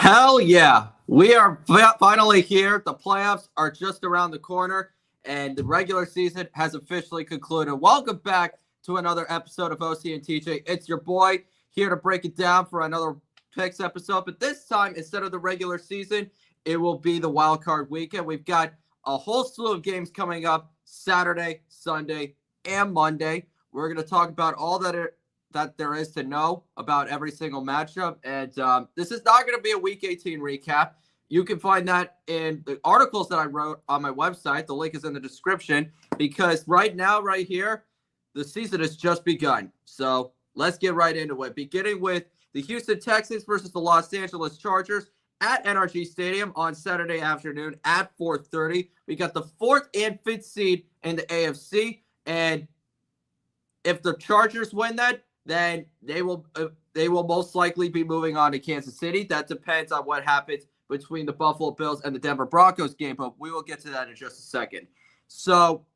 Hell yeah. We are finally here. The playoffs are just around the corner, and the regular season has officially concluded. Welcome back to another episode of OC and TJ. It's your boy here to break it down for another picks episode. But this time, instead of the regular season, it will be the wild card weekend. We've got a whole slew of games coming up Saturday, Sunday, and Monday. We're going to talk about all that there is to know about every single matchup. And this is not going to be a Week 18 recap. You can find that in the articles that I wrote on my website. The link is in the description because right now, right here, the season has just begun. So let's get right into it. Beginning with the Houston Texans versus the Los Angeles Chargers at NRG Stadium on Saturday afternoon at 4:30. We got the 4th and 5th seed in the AFC. And if the Chargers win that, then they will most likely be moving on to Kansas City. That depends on what happens between the Buffalo Bills and the Denver Broncos game, but we will get to that in just a second. So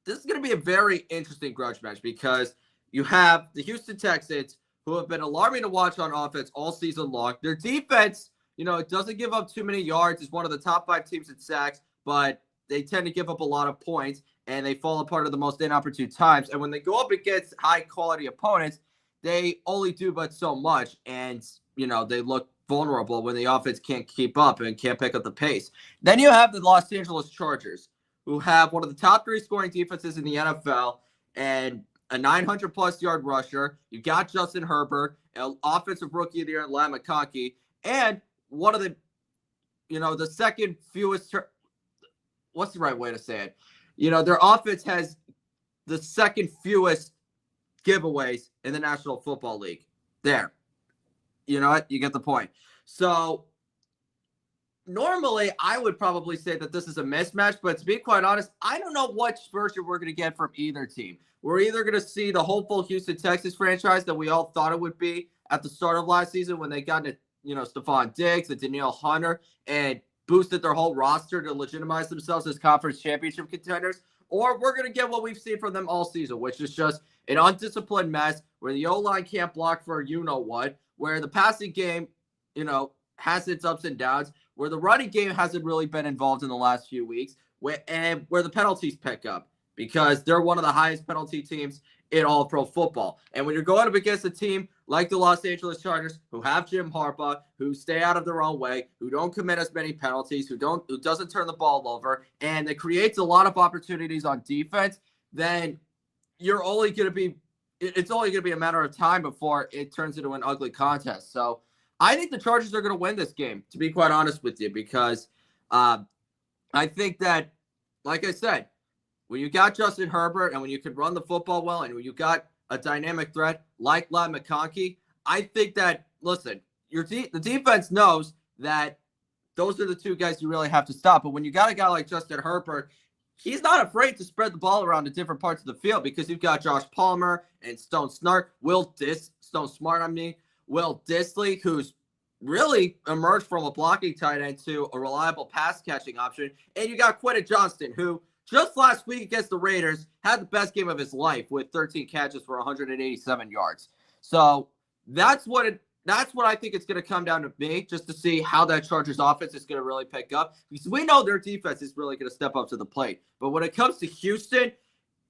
this is going to be a very interesting grudge match because you have the Houston Texans, who have been alarming to watch on offense all season long. Their defense, it doesn't give up too many yards. It's one of the top 5 teams in sacks, but they tend to give up a lot of points, and they fall apart at the most inopportune times. And when they go up against high-quality opponents, they only do but so much, and, they look vulnerable when the offense can't keep up and can't pick up the pace. Then you have the Los Angeles Chargers, who have one of the top 3 scoring defenses in the NFL and a 900-plus yard rusher. You got Justin Herbert, an offensive rookie of the year, Lam McConkey, and one of the second fewest what's the right way to say it? Their offense has the second fewest giveaways in the National Football League. There. You know what? You get the point. So normally I would probably say that this is a mismatch, but to be quite honest, I don't know which version we're going to get from either team. We're either going to see the hopeful Houston Texans franchise that we all thought it would be at the start of last season when they got into, Stephon Diggs and Danielle Hunter and boosted their whole roster to legitimize themselves as conference championship contenders, or we're going to get what we've seen from them all season, which is just an undisciplined mess where the O-line can't block for you-know-what, where the passing game, has its ups and downs, where the running game hasn't really been involved in the last few weeks, where the penalties pick up because they're one of the highest penalty teams in all of pro football. And when you're going up against a team like the Los Angeles Chargers, who have Jim Harbaugh, who stay out of their own way, who don't commit as many penalties, who doesn't turn the ball over, and it creates a lot of opportunities on defense, then it's only going to be a matter of time before it turns into an ugly contest. So I think the Chargers are going to win this game, to be quite honest with you, because I think that, like I said, when you got Justin Herbert and when you can run the football well and when you got a dynamic threat like Lam McConkey, I think that, listen, the defense knows that those are the 2 guys you really have to stop. But when you got a guy like Justin Herbert, he's not afraid to spread the ball around to different parts of the field because you've got Josh Palmer and Will Dissly, who's really emerged from a blocking tight end to a reliable pass catching option. And you got Quentin Johnston, who just last week against the Raiders had the best game of his life with 13 catches for 187 yards. So that's what I think it's going to come down to me, just to see how that Chargers offense is going to really pick up. Because we know their defense is really going to step up to the plate. But when it comes to Houston,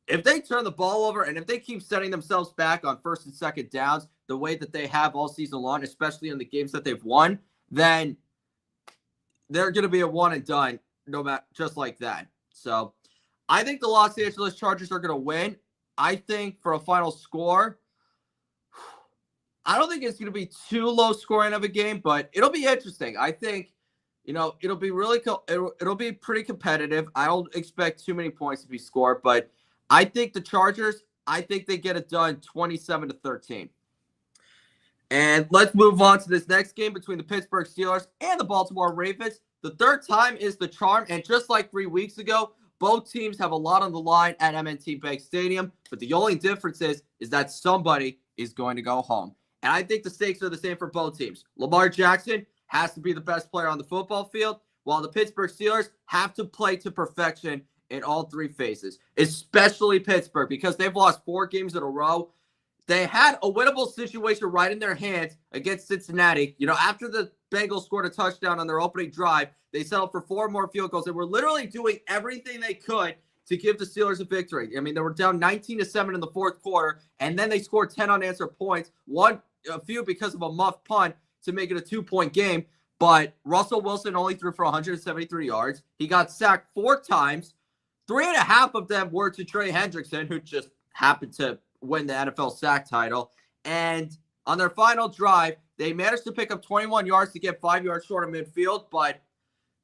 if they turn the ball over and if they keep setting themselves back on 1st and 2nd downs the way that they have all season long, especially in the games that they've won, then they're going to be a one and done, no matter, just like that. So I think the Los Angeles Chargers are going to win. I think for a final score, I don't think it's going to be too low scoring of a game, but it'll be interesting. I think, it'll be it'll be pretty competitive. I don't expect too many points to be scored, but I think the Chargers, I think they get it done 27-13. And let's move on to this next game between the Pittsburgh Steelers and the Baltimore Ravens. The third time is the charm, and just like 3 weeks ago, both teams have a lot on the line at M&T Bank Stadium, but the only difference is that somebody is going to go home. And I think the stakes are the same for both teams. Lamar Jackson has to be the best player on the football field, while the Pittsburgh Steelers have to play to perfection in all 3 phases, especially Pittsburgh, because they've lost 4 games in a row. they had a winnable situation right in their hands against Cincinnati. After the Bengals scored a touchdown on their opening drive, they settled for 4 more field goals. They were literally doing everything they could to give the Steelers a victory. I mean, they were down 19-7 in the fourth quarter, and then they scored 10 unanswered points, a few because of a muffed punt to make it a 2-point game. But Russell Wilson only threw for 173 yards. He got sacked 4 times. 3.5 of them were to Trey Hendrickson, who just happened to win the NFL sack title. And on their final drive, they managed to pick up 21 yards to get 5 yards short of midfield, but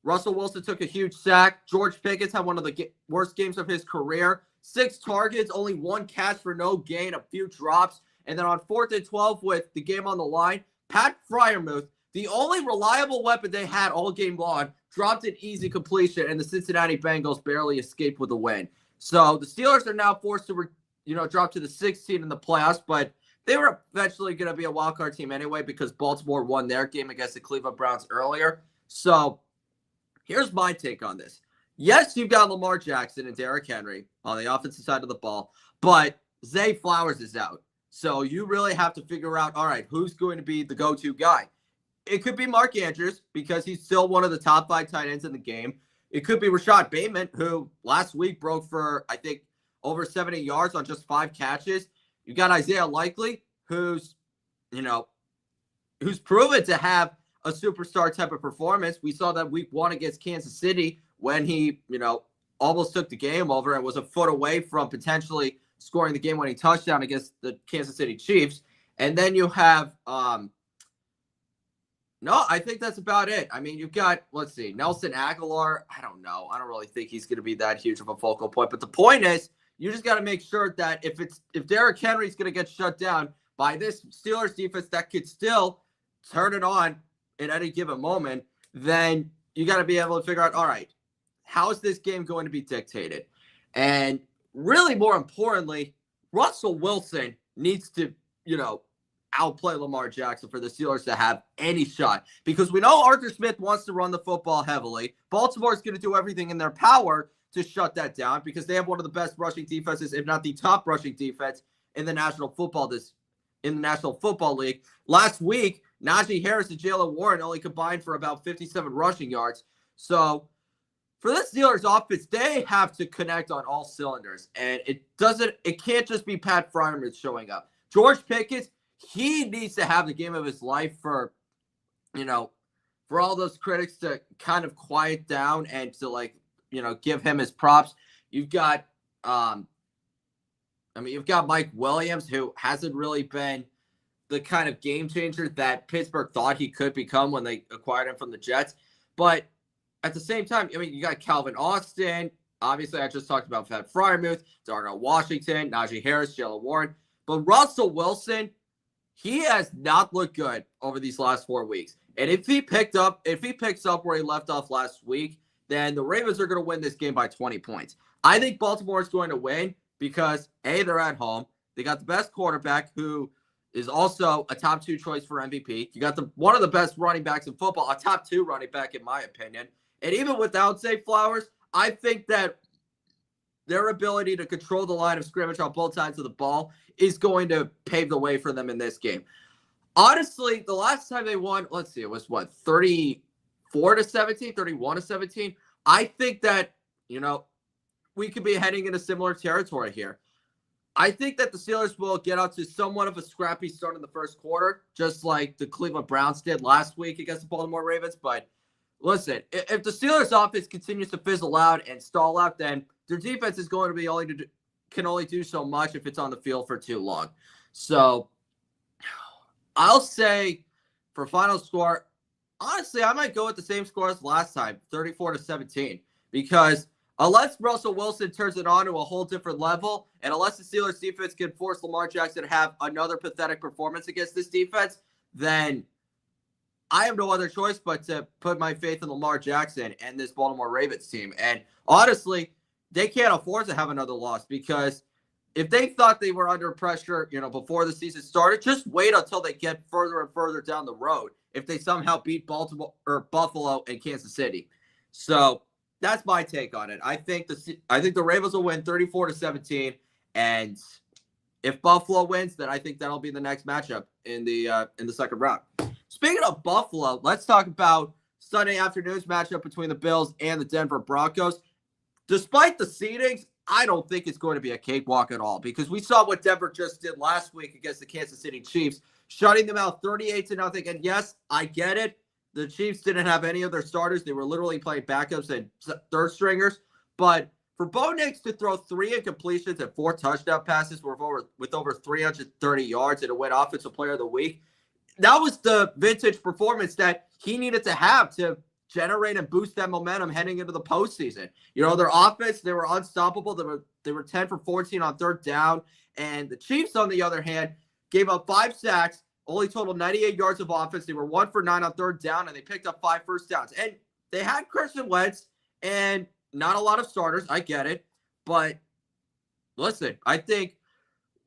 Russell Wilson took a huge sack. George Pickens had one of the worst games of his career. 6 targets, only 1 catch for no gain, a few drops. And then on 4th and 12 with the game on the line, Pat Freiermuth, the only reliable weapon they had all game long, dropped an easy completion, and the Cincinnati Bengals barely escaped with a win. So the Steelers are now forced to drop to the 16 in the playoffs, but they were eventually going to be a wildcard team anyway because Baltimore won their game against the Cleveland Browns earlier. So here's my take on this. Yes, you've got Lamar Jackson and Derrick Henry on the offensive side of the ball, but Zay Flowers is out. So you really have to figure out, all right, who's going to be the go-to guy? It could be Mark Andrews because he's still one of the top 5 tight ends in the game. It could be Rashad Bateman, who last week broke for, I think, over 70 yards on just 5 catches. You got Isaiah Likely, who's proven to have a superstar type of performance. We saw that week 1 against Kansas City when he, almost took the game over and was a foot away from potentially scoring the game-winning touchdown against the Kansas City Chiefs. And then you have, I think that's about it. I mean, you've got, Nelson Aguilar. I don't know. I don't really think he's going to be that huge of a focal point. But the point is, you just got to make sure that if Derrick Henry's going to get shut down by this Steelers defense that could still turn it on at any given moment, then you got to be able to figure out, all right, how is this game going to be dictated? And really, more importantly, Russell Wilson needs to, outplay Lamar Jackson for the Steelers to have any shot. Because we know Arthur Smith wants to run the football heavily. Baltimore is going to do everything in their power to shut that down because they have one of the best rushing defenses, if not the top rushing defense in the National Football League. Last week, Najee Harris and Jaylen Warren only combined for about 57 rushing yards. So for the Steelers offense, they have to connect on all cylinders. And it can't just be Pat Freiermuth showing up. George Pickens, he needs to have the game of his life for all those critics to kind of quiet down and to give him his props. You've got Mike Williams, who hasn't really been the kind of game changer that Pittsburgh thought he could become when they acquired him from the Jets. But at the same time, you got Calvin Austin. Obviously, I just talked about Pat Freiermuth, Darnell Washington, Najee Harris, Jaylen Warren. But Russell Wilson, he has not looked good over these last 4 weeks. And if he picks up where he left off last week, then the Ravens are going to win this game by 20 points. I think Baltimore is going to win because, A, they're at home. They got the best quarterback who is also a top 2 choice for MVP. You got one of the best running backs in football, a top 2 running back in my opinion. And even without Zay Flowers, I think that their ability to control the line of scrimmage on both sides of the ball is going to pave the way for them in this game. Honestly, the last time they won, it was 34-17, 31-17. I think that, we could be heading into similar territory here. I think that the Steelers will get out to somewhat of a scrappy start in the first quarter, just like the Cleveland Browns did last week against the Baltimore Ravens. But listen, if the Steelers offense continues to fizzle out and stall out, then their defense is going to be can only do so much if it's on the field for too long. So I'll say for final score, honestly, I might go with the same score as last time, 34-17, because unless Russell Wilson turns it on to a whole different level, and unless the Steelers defense can force Lamar Jackson to have another pathetic performance against this defense, then I have no other choice but to put my faith in Lamar Jackson and this Baltimore Ravens team. And honestly, they can't afford to have another loss because if they thought they were under pressure, before the season started, just wait until they get further and further down the road if they somehow beat Baltimore or Buffalo and Kansas City. So that's my take on it. I think the Ravens will win 34-17, and If Buffalo wins, then I think that'll be the next matchup in the second round. Speaking of Buffalo, let's talk about Sunday afternoon's matchup between the Bills and the Denver Broncos. Despite the seedings, I don't think it's going to be a cakewalk at all because we saw what Denver just did last week against the Kansas City Chiefs, shutting them out 38-0. And yes, I get it. The Chiefs didn't have any of their starters. They were literally playing backups and third stringers. But for Bo Nix to throw 3 incompletions and 4 touchdown passes with over 330 yards and to win Offensive Player of the Week, that was the vintage performance that he needed to have to generate and boost that momentum heading into the postseason. Their offense, they were unstoppable. They were 10 for 14 on third down. And the Chiefs, on the other hand, gave up 5 sacks, only totaled 98 yards of offense. They were 1 for 9 on third down, and they picked up 5 first downs. And they had Carson Wentz and not a lot of starters. I get it. But listen, I think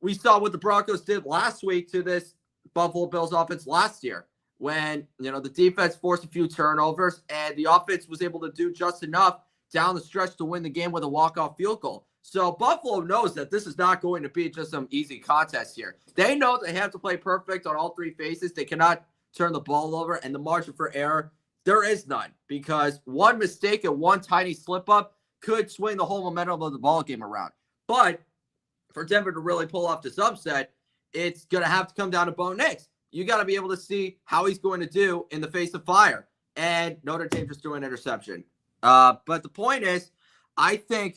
we saw what the Broncos did last week to this Buffalo Bills offense last year when, the defense forced a few turnovers and the offense was able to do just enough down the stretch to win the game with a walk-off field goal. So Buffalo knows that this is not going to be just some easy contest here. They know they have to play perfect on all 3 phases. They cannot turn the ball over, and the margin for error, there is none because one mistake and one tiny slip-up could swing the whole momentum of the ball game around. But for Denver to really pull off this upset, it's going to have to come down to Bo Nix. You got to be able to see how he's going to do in the face of fire. And Notre Dame just threw an interception. But the point is, I think,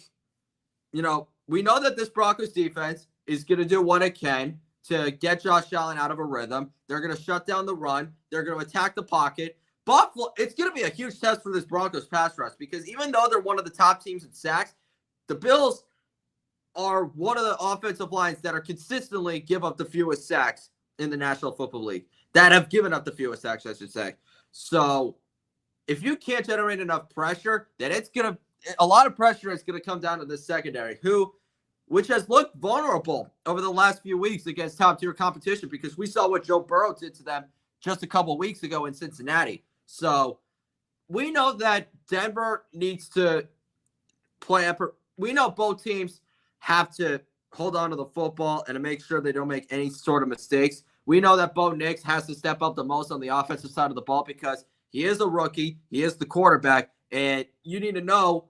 we know that this Broncos defense is going to do what it can to get Josh Allen out of a rhythm. They're going to shut down the run. They're going to attack the pocket. Buffalo, it's going to be a huge test for this Broncos pass rush because even though they're one of the top teams in sacks, the Bills are one of the offensive lines that are consistently give up the fewest sacks in the National Football League, that have given up the fewest sacks, I should say. So if you can't generate enough pressure, then a lot of pressure is going to come down to the secondary, which has looked vulnerable over the last few weeks against top-tier competition because we saw what Joe Burrow did to them just a couple weeks ago in Cincinnati. So we know that Denver needs to play up. We know both teams have to hold on to the football and to make sure they don't make any sort of mistakes. We know that Bo Nix has to step up the most on the offensive side of the ball because he is a rookie. He is the quarterback. And you need to know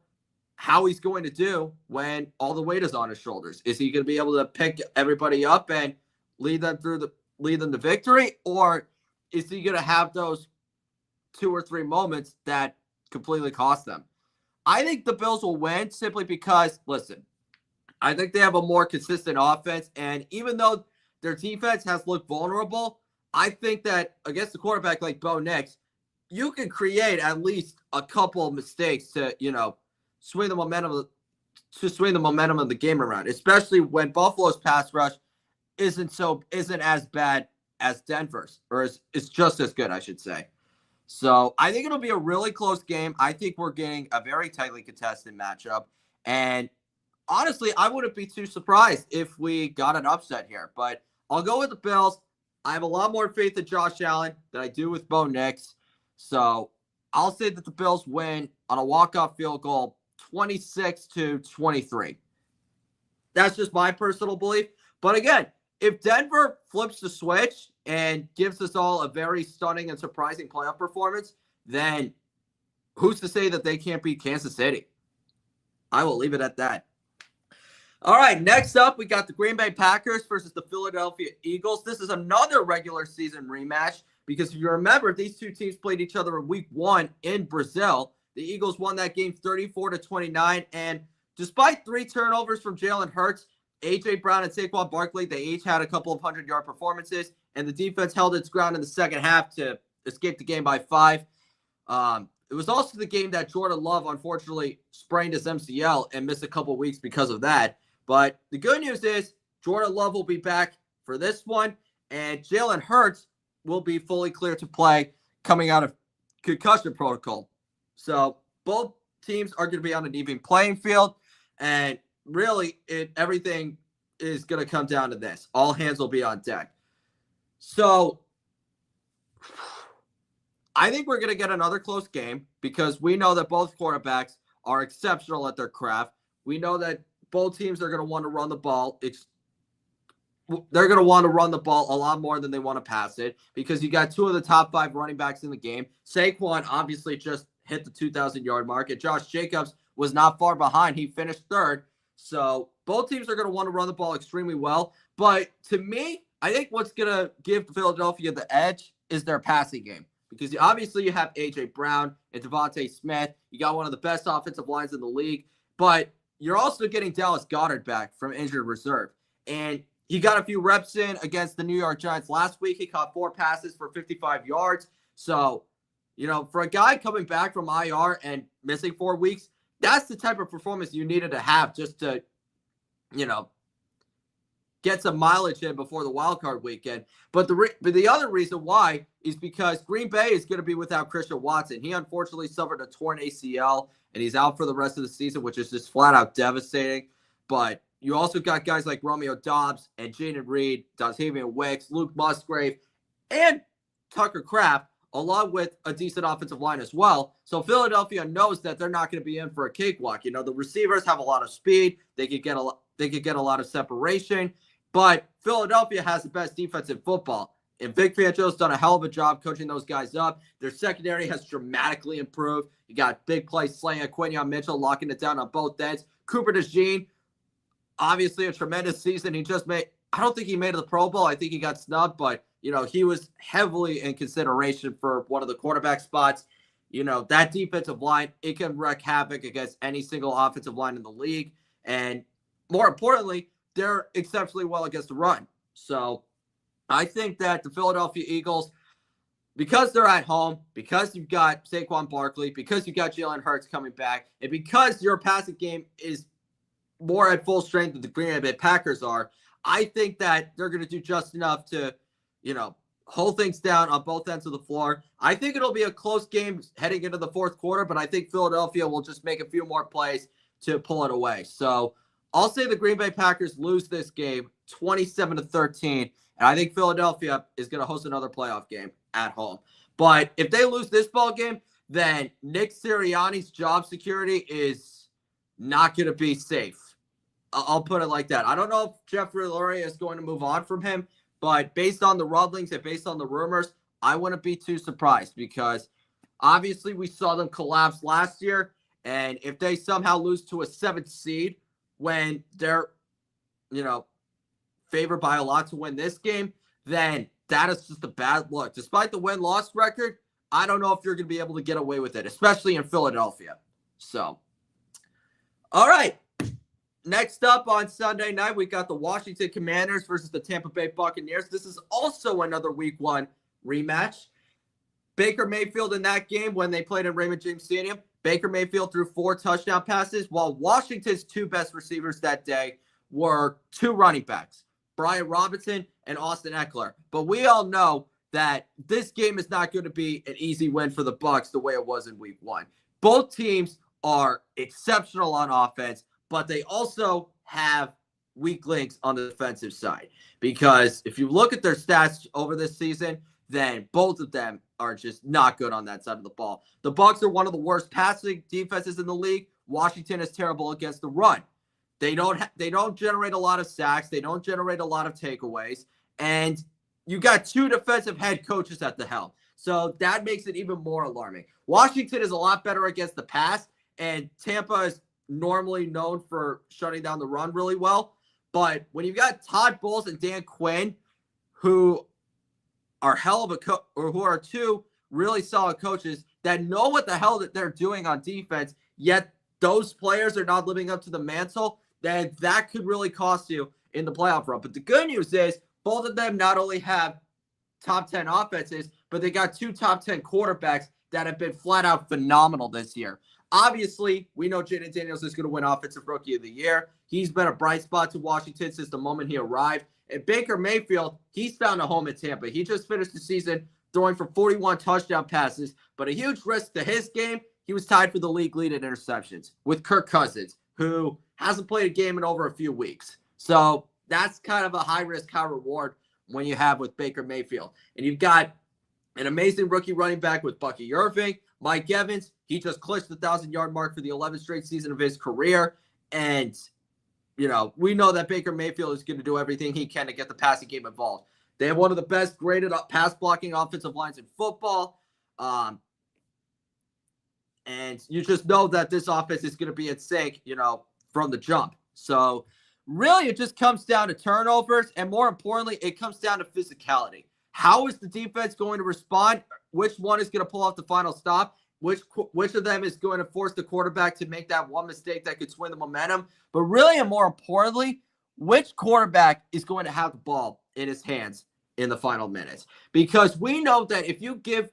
how he's going to do when all the weight is on his shoulders. Is he going to be able to pick everybody up and lead them to victory? Or is he going to have those 2 or 3 moments that completely cost them? I think the Bills will win simply because, listen, I think they have a more consistent offense. And even though their defense has looked vulnerable, I think that against a quarterback like Bo Nix, you can create at least a couple of mistakes to, swing the momentum of the game around, especially when Buffalo's pass rush isn't as bad as Denver's, or it's just as good, I should say. So I think it'll be a really close game. I think we're getting a very tightly contested matchup. And honestly, I wouldn't be too surprised if we got an upset here. But I'll go with the Bills. I have a lot more faith in Josh Allen than I do with Bo Nix. So I'll say that the Bills win on a walk-off field goal 26-23. That's just my personal belief. But again, if Denver flips the switch and gives us all a very stunning and surprising playoff performance, then who's to say that they can't beat Kansas City? I will leave it at that. All right, next up, we got the Green Bay Packers versus the Philadelphia Eagles. This is another regular season rematch because if you remember, these two teams played each other in week 1 in Brazil. The Eagles won that game 34-29, and despite 3 turnovers from Jalen Hurts, A.J. Brown and Saquon Barkley, they each had a couple of 100-yard performances, and the defense held its ground in the second half to escape the game by 5. It was also the game that Jordan Love, unfortunately, sprained his MCL and missed a couple weeks because of that. But the good news is Jordan Love will be back for this one, and Jalen Hurts will be fully clear to play coming out of concussion protocol. So both teams are going to be on an even playing field, and really everything is going to come down to this. All hands will be on deck. So I think we're going to get another close game because we know that both quarterbacks are exceptional at their craft. We know that both teams are going to want to run the ball they're going to want to run the ball a lot more than they want to pass it because you got two of the top 5 running backs in the game. Saquon obviously just hit the 2,000-yard mark, and Josh Jacobs was not far behind. He finished 3rd. So both teams are going to want to run the ball extremely well. But to me, I think what's going to give Philadelphia the edge is their passing game. Because obviously you have A.J. Brown and Devontae Smith. You got one of the best offensive lines in the league. But you're also getting Dallas Goedert back from injured reserve. And he got a few reps in against the New York Giants last week. He caught 4 passes for 55 yards. So, for a guy coming back from IR and missing 4 weeks, that's the type of performance you needed to have just to, get some mileage in before the wild card weekend. But the other reason why is because Green Bay is going to be without Christian Watson. He unfortunately suffered a torn ACL, and he's out for the rest of the season, which is just flat out devastating. But you also got guys like Romeo Doubs and Jaden Reed, Dontayvion Wicks, Luke Musgrave, and Tucker Kraft, along with a decent offensive line as well. So Philadelphia knows that they're not going to be in for a cakewalk. The receivers have a lot of speed. They could get a lot of separation. But Philadelphia has the best defense in football. And Vic Fangio's done a hell of a job coaching those guys up. Their secondary has dramatically improved. You got big play slaying Quinion Mitchell, locking it down on both ends. Cooper DeJean, obviously a tremendous season. I don't think he made the Pro Bowl. I think he got snubbed, but, he was heavily in consideration for one of the quarterback spots. That defensive line, it can wreak havoc against any single offensive line in the league. And more importantly, they're exceptionally well against the run. So I think that the Philadelphia Eagles, because they're at home, because you've got Saquon Barkley, because you've got Jalen Hurts coming back, and because your passing game is more at full strength than the Green Bay Packers are, I think that they're going to do just enough to, hold things down on both ends of the floor. I think it'll be a close game heading into the 4th quarter, but I think Philadelphia will just make a few more plays to pull it away. So I'll say the Green Bay Packers lose this game 27-13, and I think Philadelphia is going to host another playoff game at home. But if they lose this ball game, then Nick Sirianni's job security is not going to be safe. I'll put it like that. I don't know if Jeffrey Lurie is going to move on from him, but based on the rumblings and based on the rumors, I wouldn't be too surprised because obviously we saw them collapse last year, and if they somehow lose to a 7th seed when they're, favored by a lot to win this game, then that is just a bad look. Despite the win-loss record, I don't know if you're going to be able to get away with it, especially in Philadelphia. So, all right. Next up on Sunday night, we got the Washington Commanders versus the Tampa Bay Buccaneers. This is also another Week 1 rematch. Baker Mayfield in that game when they played at Raymond James Stadium, Baker Mayfield threw 4 touchdown passes, while Washington's 2 best receivers that day were 2 running backs, Brian Robinson and Austin Eckler. But we all know that this game is not going to be an easy win for the Bucs the way it was in Week 1. Both teams are exceptional on offense, but they also have weak links on the defensive side. Because if you look at their stats over this season, then both of them are just not good on that side of the ball. The Bucs are one of the worst passing defenses in the league. Washington is terrible against the run. They don't generate a lot of sacks. They don't generate a lot of takeaways. And you got 2 defensive head coaches at the helm. So that makes it even more alarming. Washington is a lot better against the pass, and Tampa is normally known for shutting down the run really well. But when you've got Todd Bowles and Dan Quinn, who are who are 2 really solid coaches that know what the hell that they're doing on defense, yet those players are not living up to the mantle, then that could really cost you in the playoff run. But the good news is both of them not only have top 10 offenses, but they got 2 top 10 quarterbacks that have been flat out phenomenal this year. Obviously, we know Jaden Daniels is going to win Offensive Rookie of the Year. He's been a bright spot to Washington since the moment he arrived. And Baker Mayfield, he's found a home at Tampa. He just finished the season throwing for 41 touchdown passes, but a huge risk to his game, he was tied for the league lead in interceptions with Kirk Cousins, who hasn't played a game in over a few weeks. So that's kind of a high risk, high reward when you have with Baker Mayfield. And you've got an amazing rookie running back with Bucky Irving. Mike Evans, he just clinched the 1,000-yard mark for the 11th straight season of his career. And we know that Baker Mayfield is going to do everything he can to get the passing game involved. They have one of the best graded pass blocking offensive lines in football. And you just know that this offense is going to be in sync, from the jump. So really it just comes down to turnovers. And more importantly, it comes down to physicality. How is the defense going to respond? Which one is going to pull off the final stop? Which of them is going to force the quarterback to make that one mistake that could swing the momentum? But really, and more importantly, which quarterback is going to have the ball in his hands in the final minutes? Because we know that if you give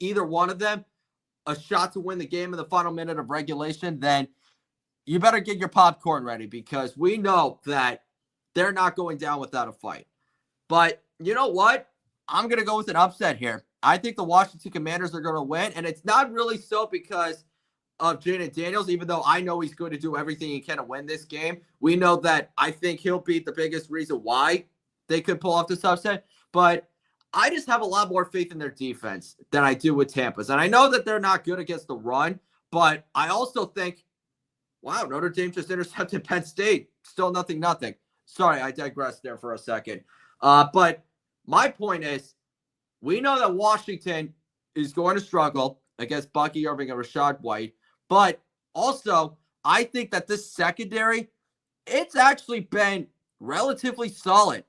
either one of them a shot to win the game in the final minute of regulation, then you better get your popcorn ready, because we know that they're not going down without a fight. But you know what? I'm going to go with an upset here. I think the Washington Commanders are going to win, and it's not really so because of Jaden Daniels, even though I know he's going to do everything he can to win this game. We know that I think he'll be the biggest reason why they could pull off this upset, but I just have a lot more faith in their defense than I do with Tampa's. And I know that they're not good against the run, but I also think, wow, Notre Dame just intercepted Penn State. Still 0-0. Sorry, I digressed there for a second. But my point is, we know that Washington is going to struggle against Bucky Irving and Rachaad White. But also, I think that this secondary, it's actually been relatively solid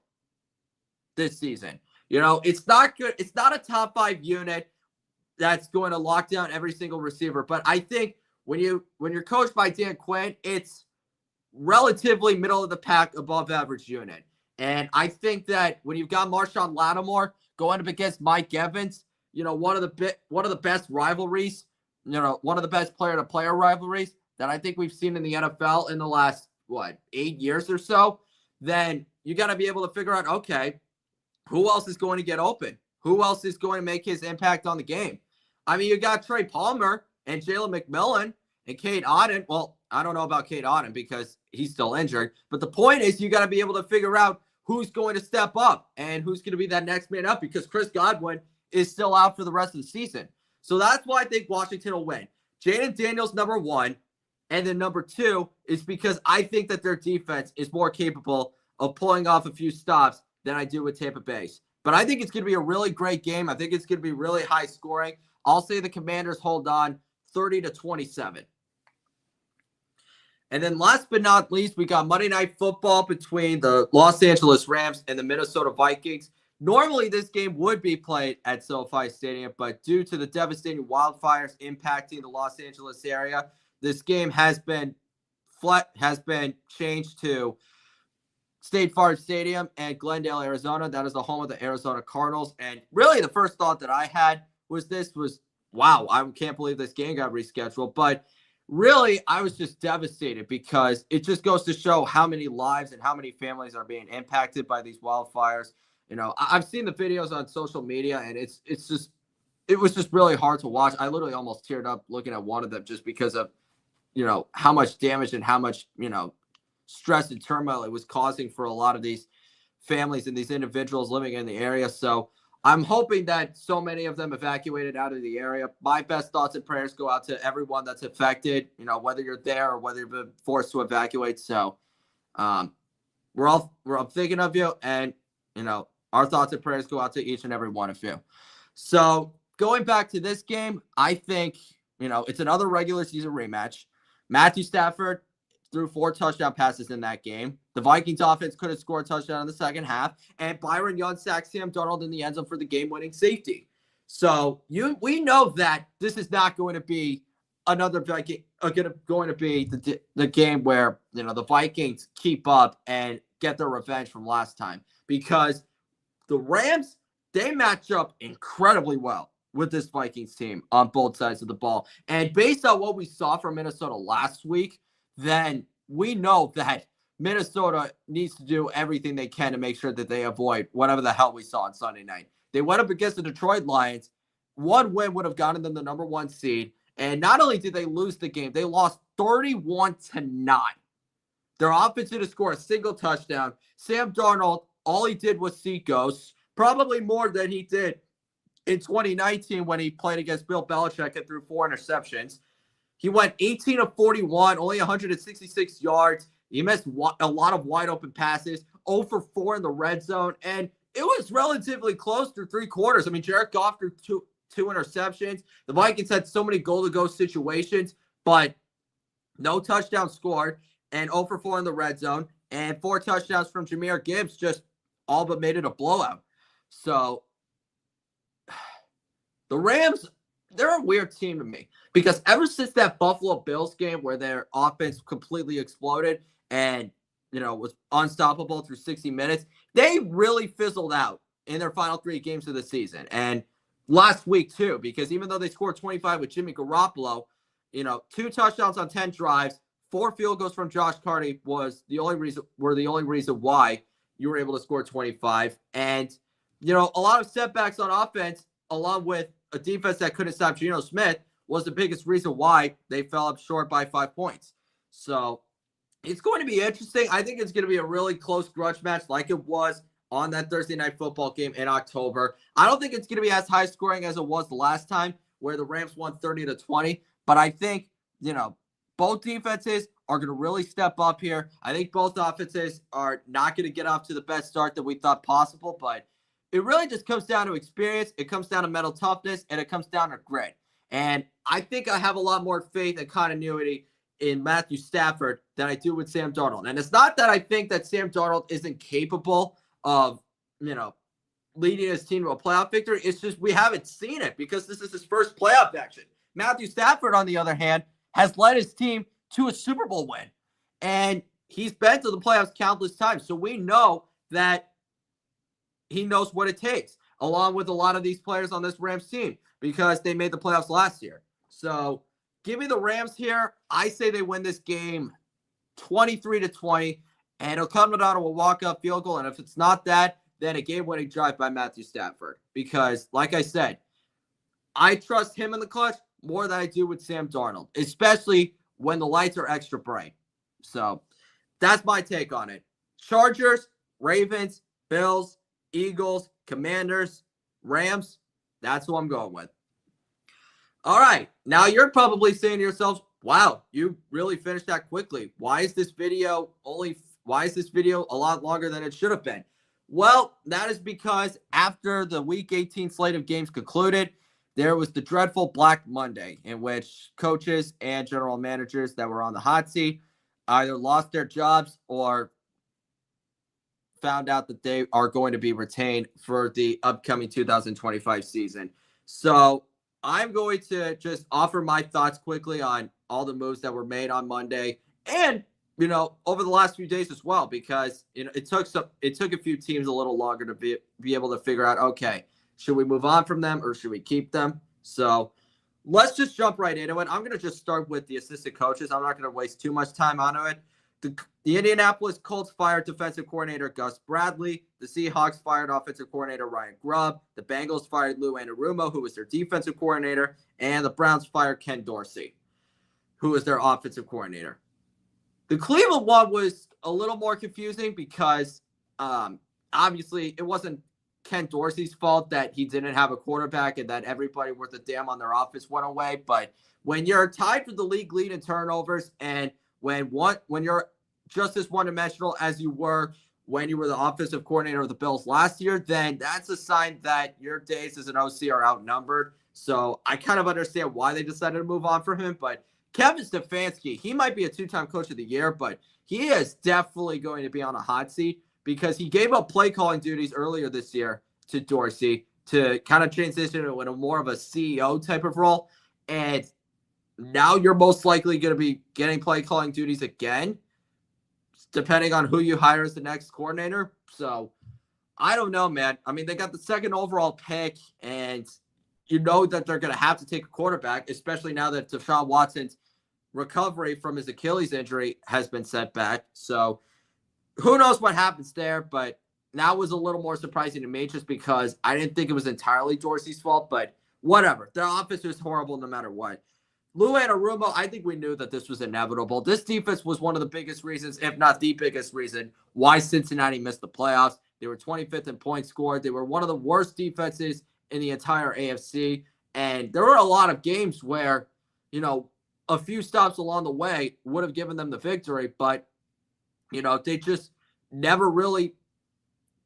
this season. It's not good. It's not a top 5 unit that's going to lock down every single receiver. But I think when you're coached by Dan Quinn, it's relatively middle of the pack, above average unit. And I think that when you've got Marshawn Lattimore going up against Mike Evans, one of the best rivalries, one of the best player-to-player rivalries that I think we've seen in the NFL in the last, 8 years or so, then you got to be able to figure out, okay, who else is going to get open? Who else is going to make his impact on the game? I mean, you got Trey Palmer and Jalen McMillan and Cade Otton. Well, I don't know about Cade Otton because he's still injured. But the point is, you got to be able to figure out who's going to step up and who's going to be that next man up, because Chris Godwin is still out for the rest of the season. So that's why I think Washington will win. Jaden Daniels, number 1. And then number 2 is because I think that their defense is more capable of pulling off a few stops than I do with Tampa Bay's. But I think it's going to be a really great game. I think it's going to be really high scoring. I'll say the Commanders hold on 30-27. And then last but not least, we got Monday Night Football between the Los Angeles Rams and the Minnesota Vikings. Normally, this game would be played at SoFi Stadium, but due to the devastating wildfires impacting the Los Angeles area, this game has been changed to State Farm Stadium in Glendale, Arizona. That is the home of the Arizona Cardinals. And really, the first thought that I had was, wow, I can't believe this game got rescheduled. But really, I was just devastated, because it just goes to show how many lives and how many families are being impacted by these wildfires. I've seen the videos on social media, and it was just really hard to watch. I literally almost teared up looking at one of them, just because of, how much damage and how much, stress and turmoil it was causing for a lot of these families and these individuals living in the area. So I'm hoping that so many of them evacuated out of the area. My best thoughts and prayers go out to everyone that's affected, whether you're there or whether you've been forced to evacuate. So we're thinking of you, and, our thoughts and prayers go out to each and every one of you. So going back to this game, I think, it's another regular season rematch. Matthew Stafford threw 4 touchdown passes in that game. The Vikings offense could have scored a touchdown in the second half, and Byron Young sacked Sam Darnold in the end zone for the game-winning safety. So we know that this is not going to be another going to be the game where, the Vikings keep up and get their revenge from last time, because the Rams, they match up incredibly well with this Vikings team on both sides of the ball. And based on what we saw from Minnesota last week, then we know that Minnesota needs to do everything they can to make sure that they avoid whatever the hell we saw on Sunday night. They went up against the Detroit Lions. One win would have gotten them the number 1 seed. And not only did they lose the game, they lost 31-9. Their offense didn't score a single touchdown. Sam Darnold, all he did was see ghosts, probably more than he did in 2019 when he played against Bill Belichick and threw 4 interceptions. He went 18 of 41, only 166 yards, He missed a lot of wide open passes, 0 for 4 in the red zone, and it was relatively close through 3 quarters. I mean, Jared Goff threw two interceptions. The Vikings had so many goal-to-go situations, but no touchdown scored, and 0 for 4 in the red zone, and 4 touchdowns from Jahmyr Gibbs just all but made it a blowout. So the Rams, they're a weird team to me because ever since that Buffalo Bills game where their offense completely exploded and, was unstoppable through 60 minutes, they really fizzled out in their final 3 games of the season. And last week too, because even though they scored 25 with Jimmy Garoppolo, 2 touchdowns on 10 drives, 4 field goals from Josh Carty were the only reason why you were able to score 25. And, a lot of setbacks on offense, along with a defense that couldn't stop Geno Smith, was the biggest reason why they fell up short by 5 points. So it's going to be interesting. I think it's going to be a really close grudge match like it was on that Thursday Night Football game in October. I don't think it's going to be as high scoring as it was the last time where the Rams won 30-20. But I think, both defenses are going to really step up here. I think both offenses are not going to get off to the best start that we thought possible. But it really just comes down to experience. It comes down to mental toughness. And it comes down to grit. And I think I have a lot more faith and continuity in Matthew Stafford than I do with Sam Darnold. And it's not that I think that Sam Darnold isn't capable of, leading his team to a playoff victory. It's just we haven't seen it because this is his first playoff action. Matthew Stafford, on the other hand, has led his team to a Super Bowl win. And he's been to the playoffs countless times. So we know that he knows what it takes, along with a lot of these players on this Rams team, because they made the playoffs last year. So give me the Rams here. I say they win this game 23-20, and it'll come down to a walk-up field goal. And if it's not that, then a game-winning drive by Matthew Stafford. Because, like I said, I trust him in the clutch more than I do with Sam Darnold, especially when the lights are extra bright. So that's my take on it. Chargers, Ravens, Bills, Eagles, Commanders, Rams. That's who I'm going with. All right. Now you're probably saying to yourselves, wow, you really finished that quickly. Why is this video a lot longer than it should have been? Well, that is because after the Week 18 slate of games concluded, there was the dreadful Black Monday in which coaches and general managers that were on the hot seat either lost their jobs or found out that they are going to be retained for the upcoming 2025 season. So I'm going to just offer my thoughts quickly on all the moves that were made on Monday and, over the last few days as well, because, it took a few teams a little longer to be able to figure out, okay, should we move on from them or should we keep them? So let's just jump right into it. I'm going to just start with the assistant coaches. I'm not going to waste too much time on it. The Indianapolis Colts fired defensive coordinator Gus Bradley. The Seahawks fired offensive coordinator Ryan Grubb. The Bengals fired Lou Anarumo, who was their defensive coordinator. And the Browns fired Ken Dorsey, who was their offensive coordinator. The Cleveland one was a little more confusing because obviously it wasn't Ken Dorsey's fault that he didn't have a quarterback and that everybody worth a damn on their offense went away. But when you're tied for the league lead in turnovers and when you're just as one-dimensional as you were when you were the offensive coordinator of the Bills last year, then that's a sign that your days as an OC are outnumbered. So I kind of understand why they decided to move on from him. But Kevin Stefanski, he might be a 2-time coach of the year, but he is definitely going to be on a hot seat because he gave up play calling duties earlier this year to Dorsey to kind of transition into a more of a CEO type of role. And now you're most likely going to be getting play calling duties again, depending on who you hire as the next coordinator. So I don't know, man. I mean, they got the second overall pick, and you know that they're going to have to take a quarterback, especially now that Deshaun Watson's recovery from his Achilles injury has been set back. So who knows what happens there, but that was a little more surprising to me just because I didn't think it was entirely Dorsey's fault, but whatever. Their offense was horrible no matter what. Lou Anarumo, I think we knew that this was inevitable. This defense was one of the biggest reasons, if not the biggest reason, why Cincinnati missed the playoffs. They were 25th in points scored. They were one of the worst defenses in the entire AFC. And there were a lot of games where, a few stops along the way would have given them the victory, but They just never really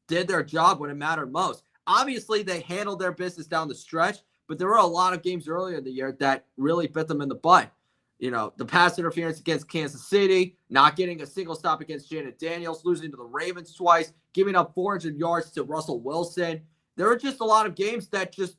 did their job when it mattered most. Obviously, they handled their business down the stretch, but there were a lot of games earlier in the year that really bit them in the butt. The pass interference against Kansas City, not getting a single stop against Janet Daniels, losing to the Ravens twice, giving up 400 yards to Russell Wilson. There were just a lot of games that just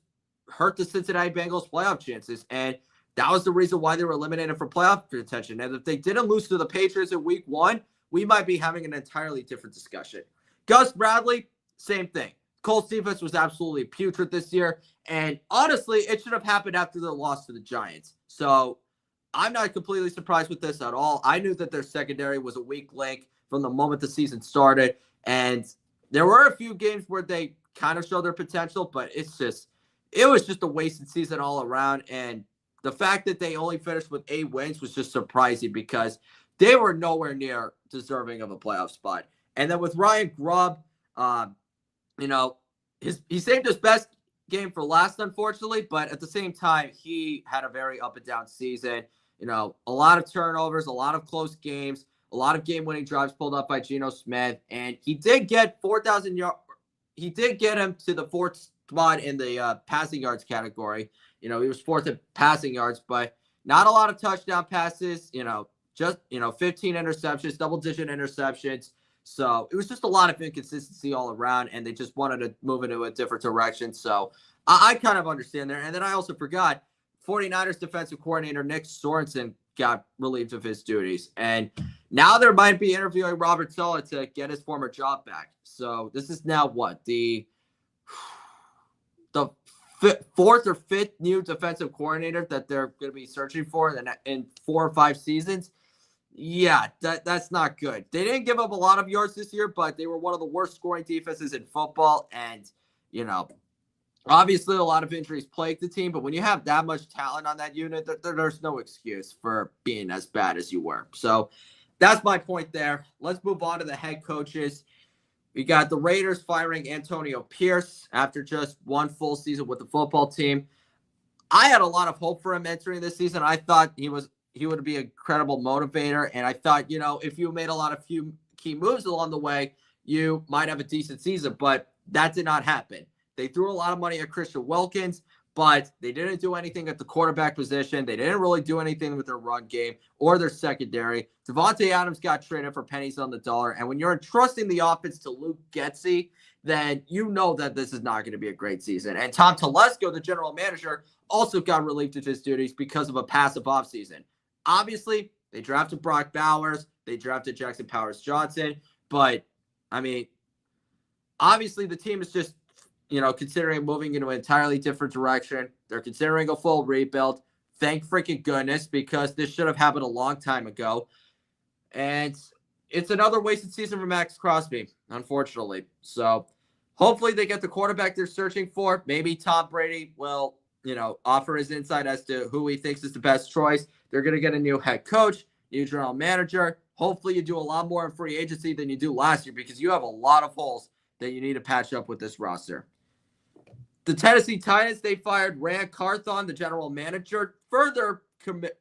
hurt the Cincinnati Bengals playoff chances, and that was the reason why they were eliminated from playoff contention. And if they didn't lose to the Patriots in week 1, we might be having an entirely different discussion. Gus Bradley, same thing. Colts defense was absolutely putrid this year, and honestly, it should have happened after their loss to the Giants. So I'm not completely surprised with this at all. I knew that their secondary was a weak link from the moment the season started, and there were a few games where they kind of showed their potential, but it was just a wasted season all around, and the fact that they only finished with 8 wins was just surprising because they were nowhere near deserving of a playoff spot. And then with Ryan Grubb, he saved his best game for last, unfortunately, but at the same time, he had a very up and down season. A lot of turnovers, a lot of close games, a lot of game-winning drives pulled up by Geno Smith, and he did get 4,000 yards. He did get him to the 4th spot in the passing yards category. He was 4th in passing yards, but not a lot of touchdown passes. Just 15 interceptions, double-digit interceptions. So it was just a lot of inconsistency all around, and they just wanted to move into a different direction. So I kind of understand there. And then I also forgot 49ers defensive coordinator Nick Sorensen got relieved of his duties. And now there might be interviewing Robert Saleh to get his former job back. So this is now what? The 4th or 5th new defensive coordinator that they're going to be searching for in 4 or 5 seasons. Yeah, that's not good. They didn't give up a lot of yards this year, but they were one of the worst scoring defenses in football. And, obviously a lot of injuries plagued the team, but when you have that much talent on that unit, there's no excuse for being as bad as you were. So that's my point there. Let's move on to the head coaches. We got the Raiders firing Antonio Pierce after just 1 full season with the football team. I had a lot of hope for him entering this season. I thought he would be a credible motivator. And I thought, if you made a lot of few key moves along the way, you might have a decent season. But that did not happen. They threw a lot of money at Christian Wilkins, but they didn't do anything at the quarterback position. They didn't really do anything with their run game or their secondary. Devontae Adams got traded for pennies on the dollar. And when you're entrusting the offense to Luke Getsy, then you know that this is not going to be a great season. And Tom Telesco, the general manager, also got relieved of his duties because of a passive offseason. Obviously, they drafted Brock Bowers. They drafted Jackson Powers-Johnson. But, obviously the team is just, considering moving into an entirely different direction. They're considering a full rebuild. Thank freaking goodness, because this should have happened a long time ago. And it's another wasted season for Max Crosby, unfortunately. So hopefully they get the quarterback they're searching for. Maybe Tom Brady will, offer his insight as to who he thinks is the best choice. They're going to get a new head coach, new general manager. Hopefully you do a lot more in free agency than you do last year, because you have a lot of holes that you need to patch up with this roster. The Tennessee Titans, they fired Rand Carthon, the general manager, further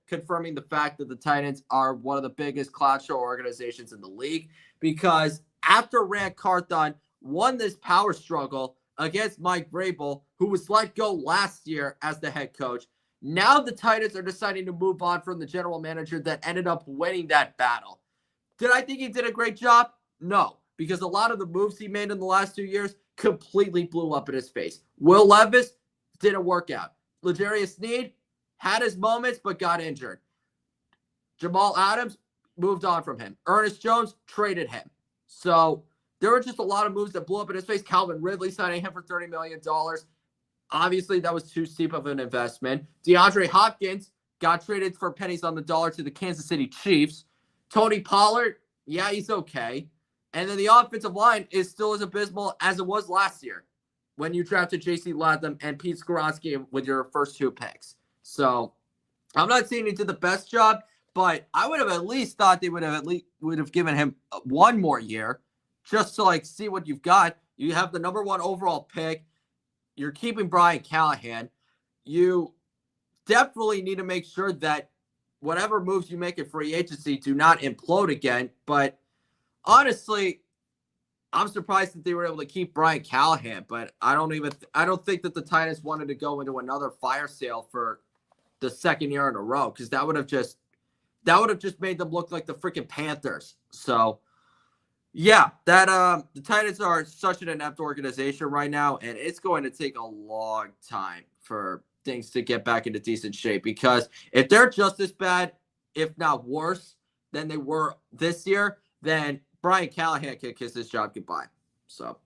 confirming the fact that the Titans are one of the biggest clown show organizations in the league, because after Rand Carthon won this power struggle against Mike Vrabel, who was let go last year as the head coach, now the Titans are deciding to move on from the general manager that ended up winning that battle. Did I think he did a great job? No, because a lot of the moves he made in the last 2 years completely blew up in his face. Will Levis didn't work out. L'Jarius Sneed had his moments but got injured. Jamal Adams moved on from him. Ernest Jones traded him. So there were just a lot of moves that blew up in his face. Calvin Ridley signing him for $30 million. Obviously, that was too steep of an investment. DeAndre Hopkins got traded for pennies on the dollar to the Kansas City Chiefs. Tony Pollard, yeah, he's okay. And then the offensive line is still as abysmal as it was last year when you drafted J.C. Latham and Pete Skoronski with your first 2 picks. So I'm not saying he did the best job, but I would have at least thought they would have given him 1 more year just to see what you've got. You have the number 1 overall pick. You're keeping Brian Callahan. You definitely need to make sure that whatever moves you make in free agency do not implode again. But honestly, I'm surprised that they were able to keep Brian Callahan, but I don't think that the Titans wanted to go into another fire sale for the second year in a row, because that would have just made them look like the freaking Panthers. So yeah, that the Titans are such an inept organization right now, and it's going to take a long time for things to get back into decent shape, because if they're just as bad, if not worse, than they were this year, then Brian Callahan can kiss his job goodbye. So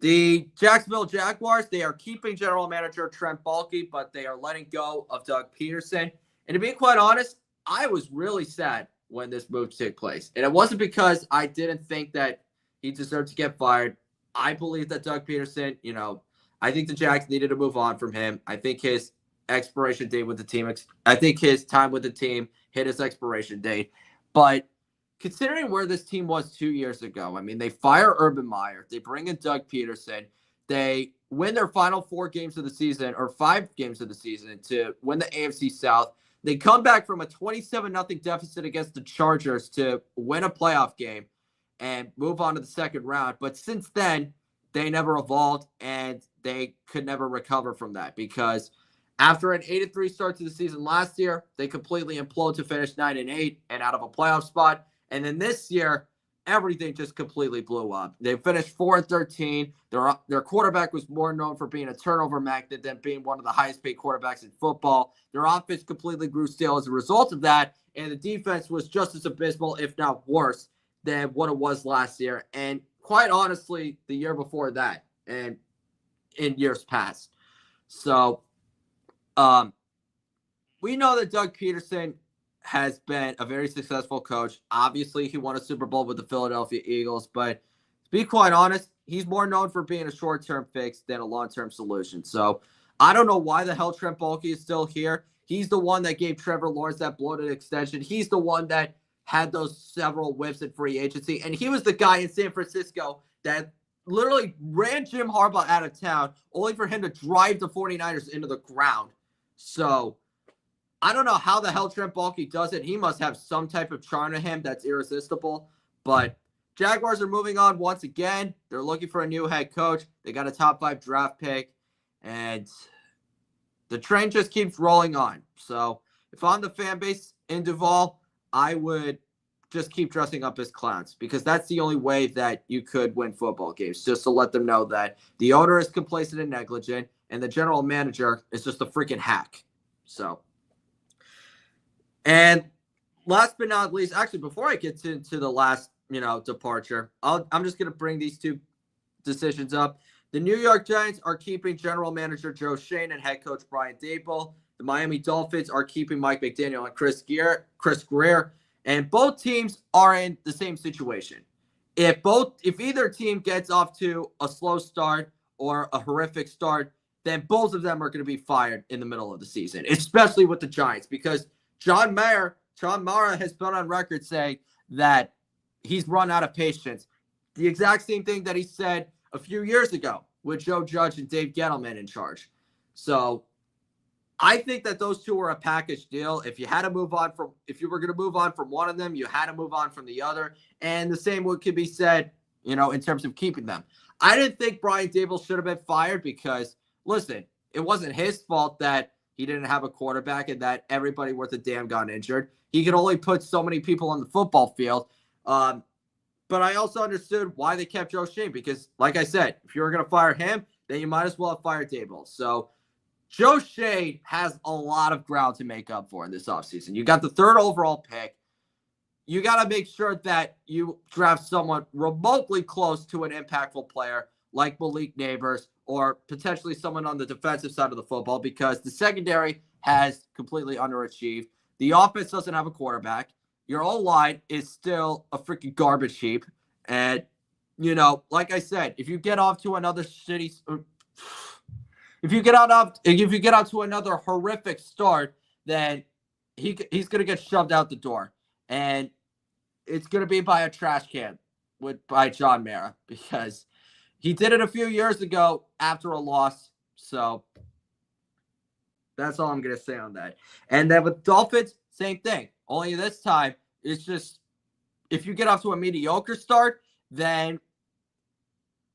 the Jacksonville Jaguars, they are keeping general manager Trent Baalke, but they are letting go of Doug Peterson. And to be quite honest, I was really sad when this move took place. And it wasn't because I didn't think that he deserved to get fired. I believe that Doug Peterson, I think the Jags needed to move on from him. I think his expiration date with the team, I think his time with the team hit his expiration date. But considering where this team was 2 years ago, I mean, they fire Urban Meyer, they bring in Doug Peterson, they win their final 4 games of the season, or 5 games of the season, to win the AFC South. They come back from a 27-0 deficit against the Chargers to win a playoff game and move on to the second round. But since then, they never evolved, and they could never recover from that, because after an 8-3 start to the season last year, they completely implode to finish 9-8 and out of a playoff spot. And then this year, everything just completely blew up. They finished 4-13. Their quarterback was more known for being a turnover magnet than being one of the highest paid quarterbacks in football. Their offense completely grew stale as a result of that, and the defense was just as abysmal, if not worse, than what it was last year, and quite honestly, the year before that, and in years past. So, we know that Doug Peterson has been a very successful coach. Obviously, he won a Super Bowl with the Philadelphia Eagles, but to be quite honest, he's more known for being a short-term fix than a long-term solution. So I don't know why the hell Trent Baalke is still here. He's the one that gave Trevor Lawrence that bloated extension. He's the one that had those several whiffs in free agency, and he was the guy in San Francisco that literally ran Jim Harbaugh out of town, only for him to drive the 49ers into the ground. So I don't know how the hell Trent Baalke does it. He must have some type of charm to him that's irresistible. But Jaguars are moving on once again. They're looking for a new head coach. They got a top 5 draft pick. And the train just keeps rolling on. So if I'm the fan base in Duval, I would just keep dressing up as clowns, because that's the only way that you could win football games, just to let them know that the owner is complacent and negligent, and the general manager is just a freaking hack. So, and last but not least, actually, before I get into the last, departure, I'm just going to bring these 2 decisions up. The New York Giants are keeping general manager Joe Schoen and head coach Brian Daboll. The Miami Dolphins are keeping Mike McDaniel and Chris Greer. And both teams are in the same situation. If either team gets off to a slow start or a horrific start, then both of them are going to be fired in the middle of the season, especially with the Giants, because John Mara has been on record saying that he's run out of patience. The exact same thing that he said a few years ago with Joe Judge and Dave Gettleman in charge. So I think that those 2 were a package deal. If you were going to move on from one of them, you had to move on from the other. And the same could be said, in terms of keeping them. I didn't think Brian Daboll should have been fired, because, listen, it wasn't his fault that he didn't have a quarterback and that everybody worth a damn got injured. He could only put so many people on the football field. But I also understood why they kept Joe Schoen, because, like I said, if you were going to fire him, then you might as well have fired Daboll. So Joe Schoen has a lot of ground to make up for in this offseason. You got the 3rd overall pick. You got to make sure that you draft someone remotely close to an impactful player like Malik Neighbors, or potentially someone on the defensive side of the football, because the secondary has completely underachieved. The offense doesn't have a quarterback. Your O-line is still a freaking garbage heap. And, like I said, if you get off to another if you get out to another horrific start, then he's going to get shoved out the door. And it's going to be by a trash can by John Mara, because he did it a few years ago after a loss. So that's all I'm going to say on that. And then with Dolphins, same thing. Only this time, it's just if you get off to a mediocre start, then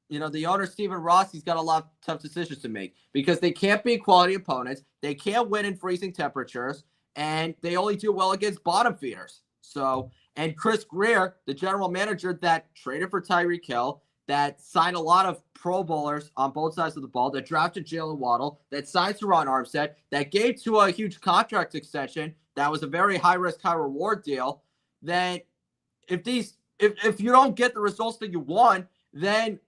the owner, Stephen Ross, he's got a lot of tough decisions to make because they can't beat quality opponents. They can't win in freezing temperatures, and they only do well against bottom feeders. So, and Chris Greer, the general manager that traded for Tyreek Hill, that signed a lot of Pro Bowlers on both sides of the ball, that drafted Jalen Waddle, that signed Teron Armstead, that gave to a huge contract extension that was a very high-risk, high-reward deal, then if you don't get the results that you want, then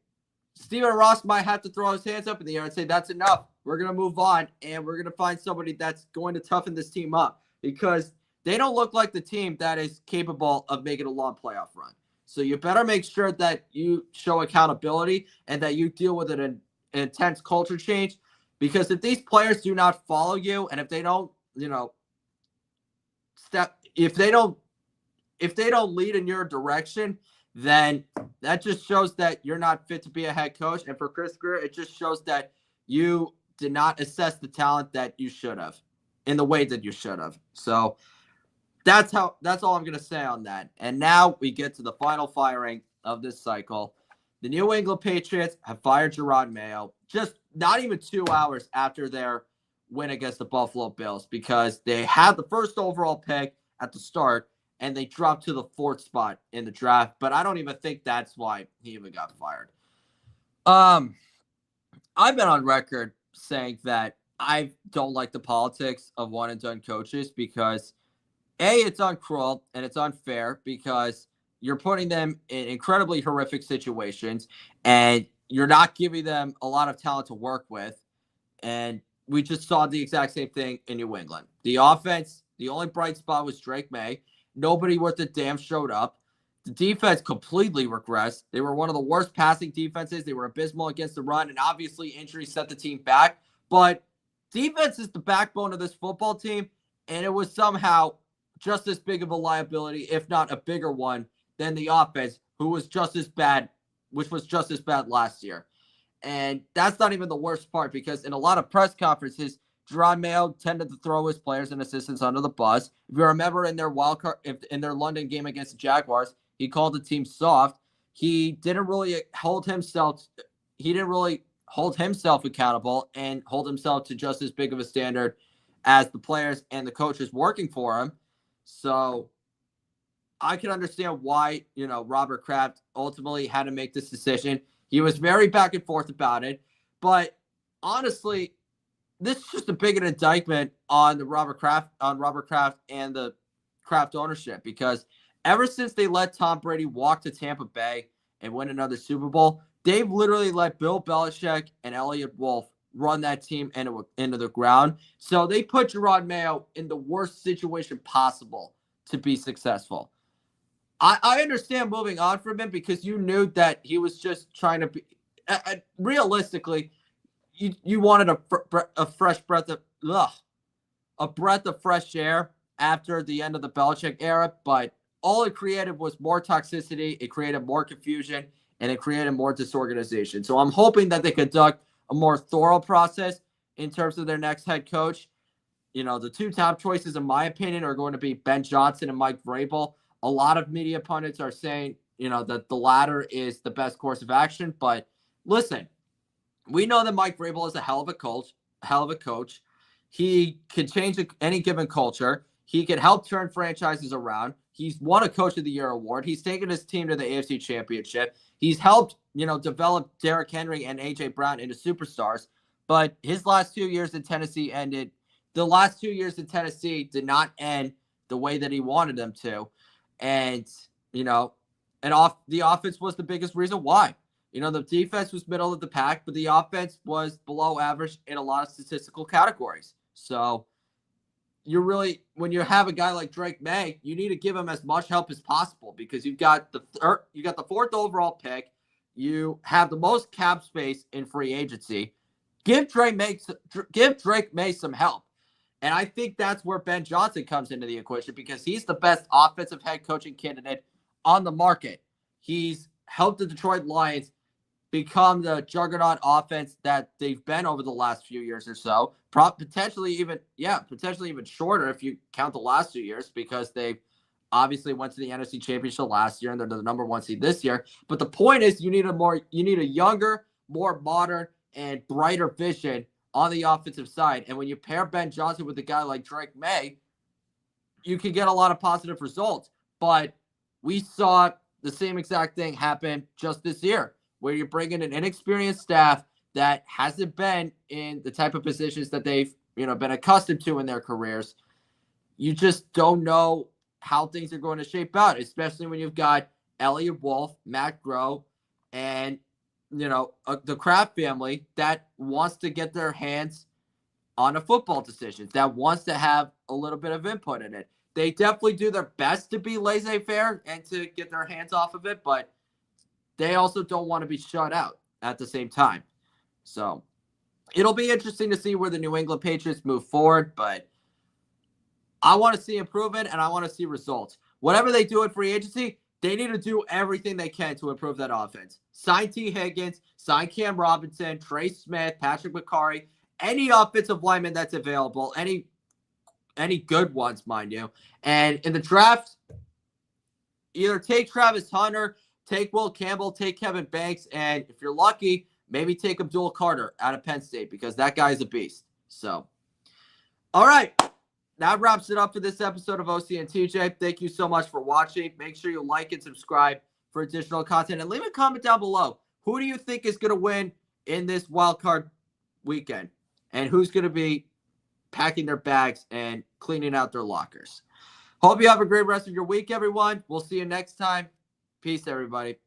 Stephen Ross might have to throw his hands up in the air and say, that's enough. We're going to move on, and we're going to find somebody that's going to toughen this team up because they don't look like the team that is capable of making a long playoff run. So you better make sure that you show accountability and that you deal with an intense culture change, because if these players do not follow you and if they don't, if they don't lead in your direction, then that just shows that you're not fit to be a head coach. And for Chris Greer, it just shows that you did not assess the talent that you should have in the way that you should have. So that's all I'm going to say on that. And now we get to the final firing of this cycle. The New England Patriots have fired Jerod Mayo just not even 2 hours after their win against the Buffalo Bills, because they had the first overall pick at the start and they dropped to the 4th spot in the draft. But I don't even think that's why he even got fired. I've been on record saying that I don't like the politics of one and done coaches because it's uncruel and it's unfair because you're putting them in incredibly horrific situations and you're not giving them a lot of talent to work with. And we just saw the exact same thing in New England. The offense, the only bright spot was Drake May. Nobody worth a damn showed up. The defense completely regressed. They were one of the worst passing defenses. They were abysmal against the run, and obviously injuries set the team back. But defense is the backbone of this football team, and it was somehow just as big of a liability, if not a bigger one, than the offense, which was just as bad last year. And that's not even the worst part, because in a lot of press conferences, Jerod Mayo tended to throw his players and assistants under the bus. If you remember in their in their London game against the Jaguars, he called the team soft. He didn't really hold himself accountable and hold himself to just as big of a standard as the players and the coaches working for him. So I can understand why, Robert Kraft ultimately had to make this decision. He was very back and forth about it, but honestly, this is just a big indictment on Robert Kraft and the Kraft ownership, because ever since they let Tom Brady walk to Tampa Bay and win another Super Bowl, they've literally let Bill Belichick and Elliott Wolf run that team into the ground. So they put Jerod Mayo in the worst situation possible to be successful. I understand moving on from him because you knew that he was just trying to be realistically. You wanted a fresh breath of fresh air after the end of the Belichick era, but all it created was more toxicity. It created more confusion, and it created more disorganization. So I'm hoping that they conduct a more thorough process in terms of their next head coach. The two top choices, in my opinion, are going to be Ben Johnson and Mike Vrabel. A lot of media pundits are saying, that the latter is the best course of action. But listen, we know that Mike Vrabel is a hell of a coach. He can change any given culture. He can help turn franchises around. He's won a Coach of the Year award. He's taken his team to the AFC Championship. He's helped, develop Derrick Henry and A.J. Brown into superstars. But his last 2 years in Tennessee ended. The last 2 years in Tennessee did not end the way that he wanted them to. And, the offense was the biggest reason why. The defense was middle of the pack, but the offense was below average in a lot of statistical categories. So when you have a guy like Drake May, you need to give him as much help as possible, because you've got the 4th overall pick. You have the most cap space in free agency. Give Drake May some help. And I think that's where Ben Johnson comes into the equation, because he's the best offensive head coaching candidate on the market. He's helped the Detroit Lions become the juggernaut offense that they've been over the last few years or so. Potentially even shorter if you count the last 2 years, because they've obviously went to the NFC Championship last year, and they're the number 1 seed this year. But the point is, you need a younger, more modern, and brighter vision on the offensive side. And when you pair Ben Johnson with a guy like Drake May, you can get a lot of positive results. But we saw the same exact thing happen just this year, where you're bringing an inexperienced staff that hasn't been in the type of positions that they've been accustomed to in their careers. You just don't know how things are going to shape out, especially when you've got Elliott Wolf, Matt Groh, and the Kraft family that wants to get their hands on a football decision, that wants to have a little bit of input in it. They definitely do their best to be laissez-faire and to get their hands off of it, but they also don't want to be shut out at the same time. So it'll be interesting to see where the New England Patriots move forward, but I want to see improvement and I want to see results. Whatever they do in free agency, they need to do everything they can to improve that offense. Sign T. Higgins, sign Cam Robinson, Trey Smith, Patrick McCarry, any offensive lineman that's available, any good ones, mind you. And in the draft, either take Travis Hunter, take Will Campbell, take Kevin Banks, and if you're lucky, maybe take Abdul Carter out of Penn State because that guy's a beast. So, all right. That wraps it up for this episode of OC and TJ. Thank you so much for watching. Make sure you like and subscribe for additional content. And leave a comment down below. Who do you think is going to win in this wild card weekend? And who's going to be packing their bags and cleaning out their lockers? Hope you have a great rest of your week, everyone. We'll see you next time. Peace, everybody.